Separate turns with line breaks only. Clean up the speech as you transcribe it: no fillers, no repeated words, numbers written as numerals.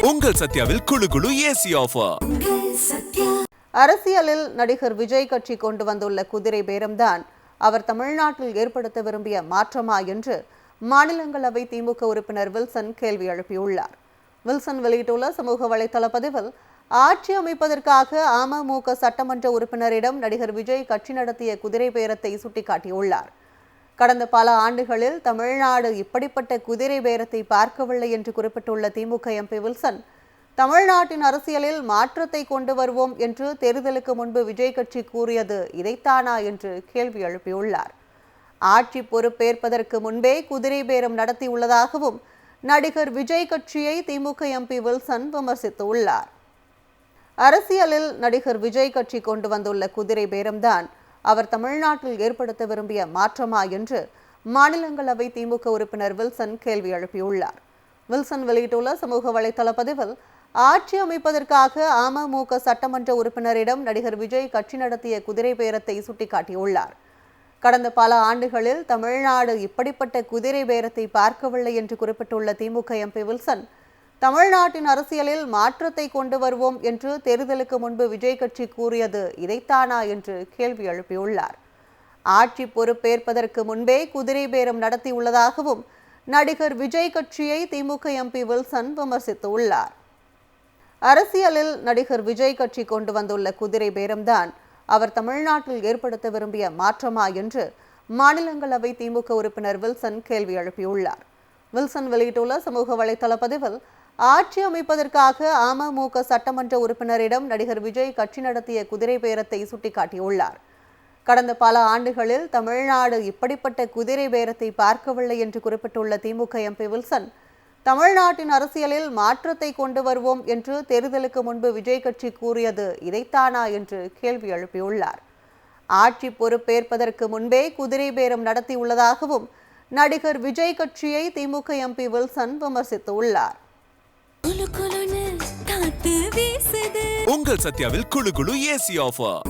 உங்கள் சத்யாவில் குளு குளு ஏசி ஆஃபர்.
அரசியலில் நடிகர் விஜய் கட்சி கொண்டு வந்துள்ள குதிரை பேரம்தான் அவர் தமிழ்நாட்டில் ஏற்படுத்த விரும்பிய மாற்றமா என்று மாநிலங்களவை திமுக உறுப்பினர் வில்சன் கேள்வி எழுப்பியுள்ளார். வில்சன் வெளியிட்டுள்ள சமூக வலைதள பதிவில், ஆட்சி அமைப்பதற்காக அமமுக சட்டமன்ற உறுப்பினரிடம் நடிகர் விஜய் கட்சி நடத்திய குதிரை பேரத்தை சுட்டிக்காட்டியுள்ளார். கடந்த பல ஆண்டுகளில் தமிழ்நாடு இப்படிப்பட்ட குதிரை பேரத்தை பார்க்கவில்லை என்று குறிப்பிட்டுள்ள திமுக எம்பி வில்சன், தமிழ்நாட்டின் அரசியலில் மாற்றத்தை கொண்டு வருவோம் என்று தேர்தலுக்கு முன்பு விஜய் கட்சி கூறியது இதைத்தானா என்று கேள்வி எழுப்பியுள்ளார். ஆட்சி பொறுப்பேற்பதற்கு முன்பே குதிரை பேரம் நடத்தியுள்ளதாகவும் நடிகர் விஜய் கட்சியை திமுக எம்பி வில்சன் விமர்சித்துள்ளார். அரசியலில் நடிகர் விஜய் கட்சி கொண்டு வந்துள்ள குதிரை பேரம்தான் அவர் தமிழ்நாட்டில் ஏற்படுத்த விரும்பிய மாற்றமா என்று மாநிலங்களவை திமுக உறுப்பினர் வில்சன் கேள்வி எழுப்பியுள்ளார். வில்சன் வெளியிட்டுள்ள சமூக வலைதள பதிவில், ஆட்சி அமைப்பதற்காக அமமுக சட்டமன்ற உறுப்பினரிடம் நடிகர் விஜய் கட்சி நடத்திய குதிரை பேரத்தை சுட்டிக்காட்டியுள்ளார். கடந்த பல ஆண்டுகளில் தமிழ்நாடு இப்படிப்பட்ட குதிரை பேரத்தை பார்க்கவில்லை என்று குறிப்பிட்டுள்ள திமுக எம்பி வில்சன், தமிழ்நாட்டின் அரசியலில் மாற்றத்தை கொண்டு வருவோம் என்று தேர்தலுக்கு முன்பு விஜய் கட்சி கூறியது இதைத்தானா என்று கேள்வி எழுப்பியுள்ளார். ஆட்சி பொறுப்பேற்பதற்கு முன்பே குதிரை பேரம் நடத்தியுள்ளதாகவும் நடிகர் விஜய் கட்சியை திமுக எம்பி வில்சன் விமர்சித்துள்ளார். அரசியலில் நடிகர் விஜய் கட்சி கொண்டு வந்துள்ள குதிரை பேரம்தான் அவர் தமிழ்நாட்டில் ஏற்படுத்த விரும்பிய மாற்றமா என்று மாநிலங்களவை திமுக உறுப்பினர் வில்சன் கேள்வி எழுப்பியுள்ளார். வில்சன் வெளியிட்டுள்ள சமூக வலைதள பதிவில், ஆட்சி அமைப்பதற்காக அமமுக சட்டமன்ற உறுப்பினரிடம் நடிகர் விஜய் கட்சி நடத்திய குதிரை பேரத்தை சுட்டிக்காட்டியுள்ளார். கடந்த பல ஆண்டுகளில் தமிழ்நாடு இப்படிப்பட்ட குதிரை பேரத்தை பார்க்கவில்லை என்று குறிப்பிட்டுள்ள திமுக எம்பி வில்சன், தமிழ்நாட்டின் அரசியலில் மாற்றத்தை கொண்டு வருவோம் என்று தேர்தலுக்கு முன்பு விஜய் கட்சி கூறியது இதைத்தானா என்று கேள்வி எழுப்பியுள்ளார். ஆட்சி பொறுப்பேற்பதற்கு முன்பே குதிரை பேரம் நடத்தியுள்ளதாகவும் நடிகர் விஜய் கட்சியை திமுக எம்பி வில்சன் விமர்சித்துள்ளார்.
உங்கள் சத்யாவில் குளு குளு ஏசி ஆஃபர்.